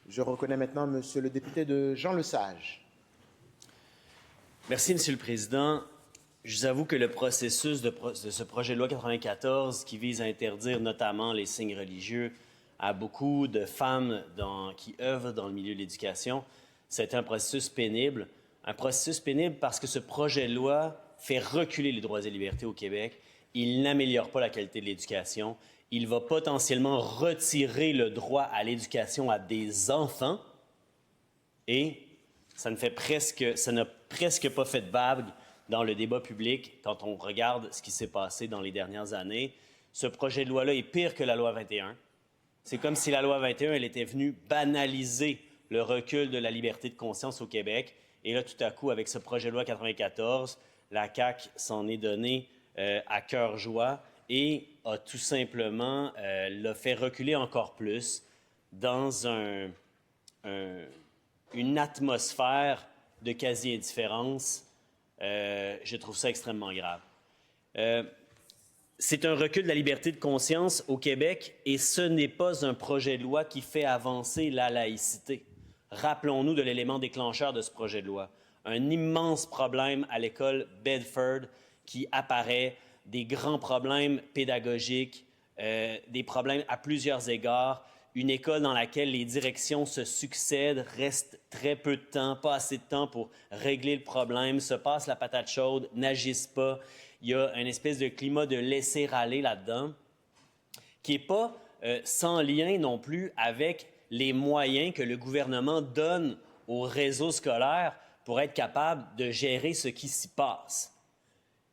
Je reconnais maintenant Monsieur le député de Jean Lesage. Merci, Monsieur le Président. Je vous avoue que le processus de ce projet de loi 94 qui vise à interdire notamment les signes religieux à beaucoup de femmes qui œuvrent dans le milieu de l'éducation, c'est un processus pénible. Un processus pénible parce que ce projet de loi fait reculer les droits et libertés au Québec. Il n'améliore pas la qualité de l'éducation. Il va potentiellement retirer le droit à l'éducation à des enfants et ça n'a presque pas fait de vague dans le débat public quand on regarde ce qui s'est passé dans les dernières années. Ce projet de loi-là est pire que la loi 21. C'est comme si la loi 21 elle était venue banaliser le recul de la liberté de conscience au Québec. Et là, tout à coup, avec ce projet de loi 94, la CAQ s'en est donné à cœur joie et a tout simplement l'a fait reculer encore plus dans une atmosphère de quasi-indifférence. Je trouve ça extrêmement grave. C'est un recul de la liberté de conscience au Québec et ce n'est pas un projet de loi qui fait avancer la laïcité. Rappelons-nous de l'élément déclencheur de ce projet de loi. Un immense problème à l'école Bedford qui apparaît, des grands problèmes pédagogiques, des problèmes à plusieurs égards, une école dans laquelle les directions se succèdent, reste très peu de temps, pas assez de temps pour régler le problème, se passent la patate chaude, n'agissent pas. Il y a une espèce de climat de laisser-aller là-dedans qui n'est pas sans lien non plus avec les moyens que le gouvernement donne au réseau scolaire pour être capable de gérer ce qui s'y passe.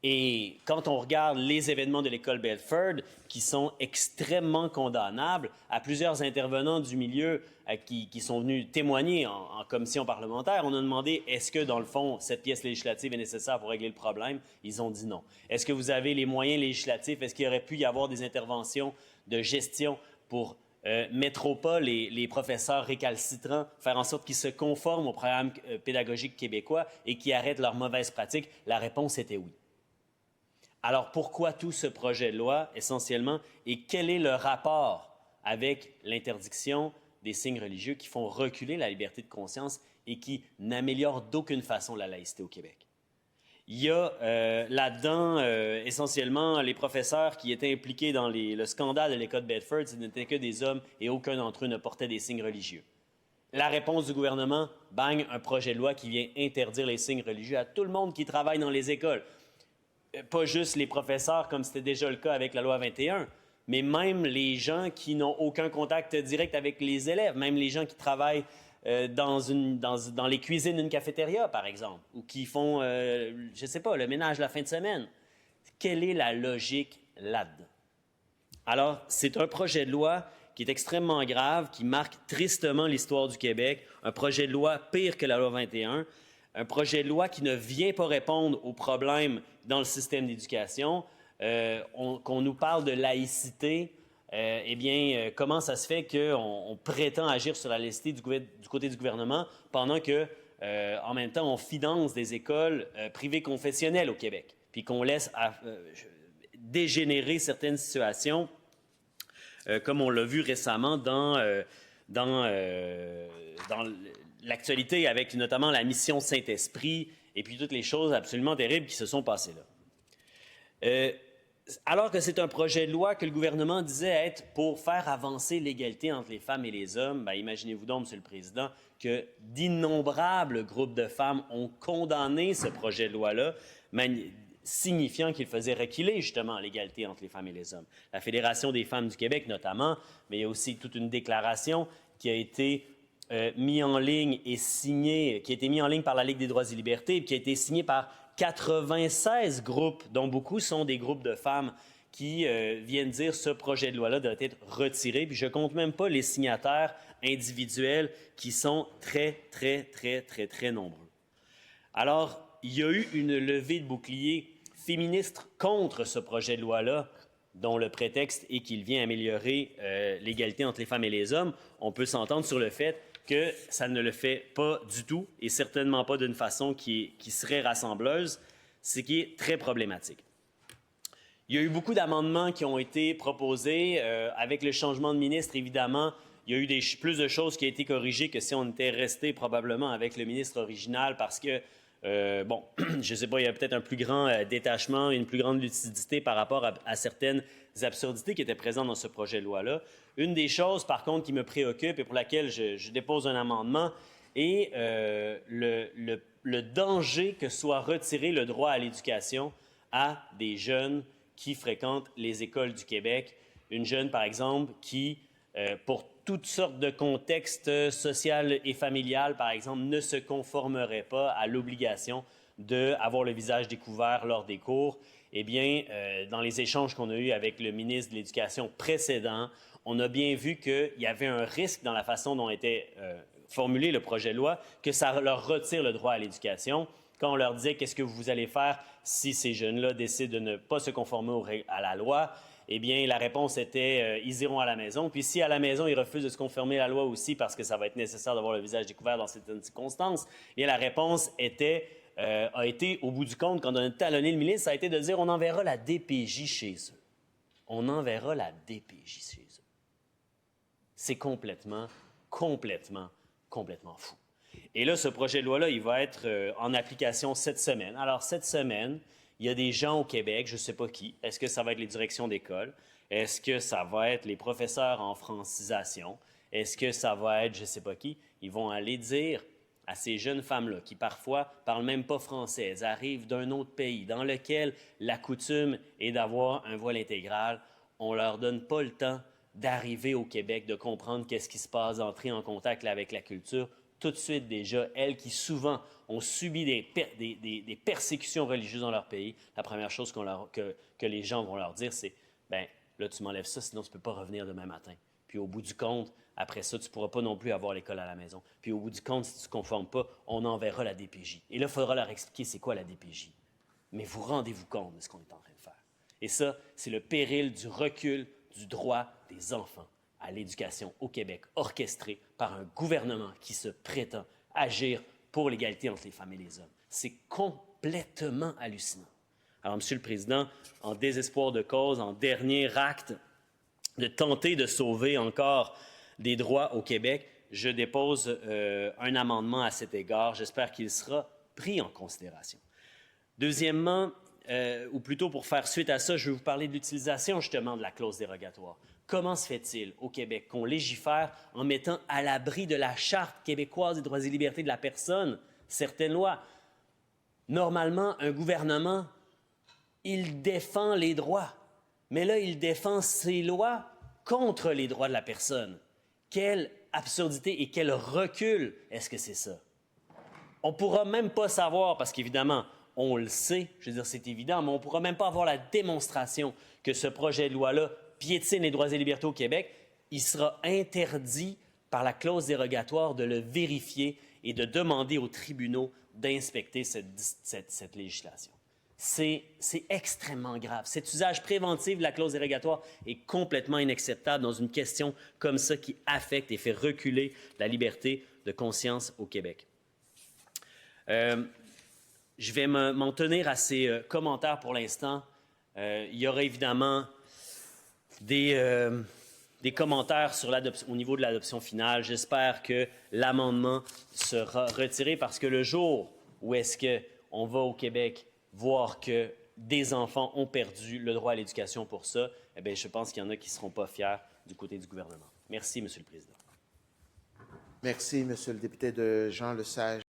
Et quand on regarde les événements de l'école Bedford, qui sont extrêmement condamnables, à plusieurs intervenants du milieu qui sont venus témoigner en commission parlementaire, on a demandé est-ce que, dans le fond, cette pièce législative est nécessaire pour régler le problème? Ils ont dit non. Est-ce que vous avez les moyens législatifs? Est-ce qu'il aurait pu y avoir des interventions de gestion pour mettre pas les professeurs récalcitrants, faire en sorte qu'ils se conforment au programme pédagogique québécois et qu'ils arrêtent leurs mauvaises pratiques? La réponse était oui. Alors, pourquoi tout ce projet de loi, essentiellement, et quel est le rapport avec l'interdiction des signes religieux qui font reculer la liberté de conscience et qui n'améliorent d'aucune façon la laïcité au Québec? Il y a là-dedans, essentiellement, les professeurs qui étaient impliqués dans le scandale de l'école Bedford, ce n'étaient que des hommes et aucun d'entre eux ne portait des signes religieux. La réponse du gouvernement, bang, un projet de loi qui vient interdire les signes religieux à tout le monde qui travaille dans les écoles. Pas juste les professeurs, comme c'était déjà le cas avec la loi 21, mais même les gens qui n'ont aucun contact direct avec les élèves, même les gens qui travaillent dans les cuisines d'une cafétéria, par exemple, ou qui font, je ne sais pas, le ménage la fin de semaine. Quelle est la logique là-dedans? Alors, c'est un projet de loi qui est extrêmement grave, qui marque tristement l'histoire du Québec, un projet de loi pire que la loi 21, un projet de loi qui ne vient pas répondre aux problèmes dans le système d'éducation, qu'on nous parle de laïcité, comment ça se fait qu'on prétend agir sur la laïcité du côté du gouvernement pendant que, en même temps, on finance des écoles privées confessionnelles au Québec, puis qu'on laisse dégénérer certaines situations, comme on l'a vu récemment dans l'actualité avec notamment la mission Saint-Esprit et puis toutes les choses absolument terribles qui se sont passées là. Alors que c'est un projet de loi que le gouvernement disait être pour faire avancer l'égalité entre les femmes et les hommes, imaginez-vous donc, Monsieur le Président, que d'innombrables groupes de femmes ont condamné ce projet de loi-là, signifiant qu'il faisait reculer justement l'égalité entre les femmes et les hommes. La Fédération des femmes du Québec notamment, mais il y a aussi toute une déclaration qui a été mis en ligne et signé, qui a été mis en ligne par la Ligue des droits et libertés, et qui a été signé par 96 groupes, dont beaucoup sont des groupes de femmes qui viennent dire ce projet de loi-là doit être retiré. Puis je ne compte même pas les signataires individuels qui sont très, très, très, très, très nombreux. Alors, il y a eu une levée de bouclier féministe contre ce projet de loi-là, dont le prétexte est qu'il vient améliorer l'égalité entre les femmes et les hommes. On peut s'entendre sur le fait que ça ne le fait pas du tout, et certainement pas d'une façon qui serait rassembleuse, ce qui est très problématique. Il y a eu beaucoup d'amendements qui ont été proposés. Avec le changement de ministre, évidemment, Il y a eu plus de choses qui ont été corrigées que si on était resté probablement avec le ministre original parce que, bon, je ne sais pas, il y a peut-être un plus grand détachement, une plus grande lucidité par rapport à certaines absurdités qui étaient présentes dans ce projet de loi-là. Une des choses, par contre, qui me préoccupe et pour laquelle je dépose un amendement est le danger que soit retiré le droit à l'éducation à des jeunes qui fréquentent les écoles du Québec. Une jeune, par exemple, qui, pour toutes sortes de contextes social et familial, par exemple, ne se conformerait pas à l'obligation d'avoir le visage découvert lors des cours. Eh bien, dans les échanges qu'on a eus avec le ministre de l'Éducation précédent, on a bien vu qu'il y avait un risque dans la façon dont était formulé le projet de loi, que ça leur retire le droit à l'éducation. Quand on leur disait qu'est-ce que vous allez faire si ces jeunes-là décident de ne pas se conformer à la loi, eh bien, la réponse était ils iront à la maison. Puis si à la maison, ils refusent de se conformer à la loi aussi parce que ça va être nécessaire d'avoir le visage découvert dans certaines circonstances, eh bien, la réponse a été, au bout du compte, quand on a talonné le ministre, ça a été de dire on enverra la DPJ chez eux. On enverra la DPJ chez eux. C'est complètement fou. Et là, ce projet de loi-là, il va être en application cette semaine. Alors, cette semaine, il y a des gens au Québec, je ne sais pas qui. Est-ce que ça va être les directions d'école? Est-ce que ça va être les professeurs en francisation? Est-ce que ça va être je ne sais pas qui? Ils vont aller dire à ces jeunes femmes-là, qui parfois ne parlent même pas français, elles arrivent d'un autre pays dans lequel la coutume est d'avoir un voile intégral, on ne leur donne pas le temps d'arriver au Québec, de comprendre qu'est-ce qui se passe, d'entrer en contact avec la culture. Tout de suite déjà, elles qui souvent ont subi des persécutions religieuses dans leur pays, la première chose que les gens vont leur dire, c'est « bien, là, tu m'enlèves ça, sinon tu ne peux pas revenir demain matin. » Puis au bout du compte, après ça, tu ne pourras pas non plus avoir l'école à la maison. Puis au bout du compte, si tu ne te conformes pas, on enverra la DPJ. Et là, il faudra leur expliquer c'est quoi la DPJ. Mais vous rendez-vous compte de ce qu'on est en train de faire. Et ça, c'est le péril du recul du droit des enfants à l'éducation au Québec, orchestré par un gouvernement qui se prétend agir pour l'égalité entre les femmes et les hommes. C'est complètement hallucinant. Alors, Monsieur le Président, en désespoir de cause, en dernier acte de tenter de sauver encore des droits au Québec, je dépose un amendement à cet égard. J'espère qu'il sera pris en considération. Deuxièmement, ou plutôt pour faire suite à ça, je vais vous parler de l'utilisation justement de la clause dérogatoire. Comment se fait-il au Québec qu'on légifère en mettant à l'abri de la Charte québécoise des droits et libertés de la personne certaines lois? Normalement, un gouvernement, il défend les droits, mais là, il défend ces lois contre les droits de la personne. Quelle absurdité et quel recul est-ce que c'est ça? On ne pourra même pas savoir, parce qu'évidemment, on le sait, je veux dire, c'est évident, mais on ne pourra même pas avoir la démonstration que ce projet de loi-là piétine les droits et libertés au Québec. Il sera interdit par la clause dérogatoire de le vérifier et de demander aux tribunaux d'inspecter cette législation. C'est extrêmement grave. Cet usage préventif de la clause dérogatoire est complètement inacceptable dans une question comme ça qui affecte et fait reculer la liberté de conscience au Québec. Je vais m'en tenir à ces commentaires pour l'instant. Il y aura évidemment des commentaires au niveau de l'adoption finale. J'espère que l'amendement sera retiré parce que le jour où est-ce qu'on va au Québec voir que des enfants ont perdu le droit à l'éducation pour ça, eh bien, je pense qu'il y en a qui ne seront pas fiers du côté du gouvernement. Merci, Monsieur le Président. Merci, Monsieur le député de Jean Lesage.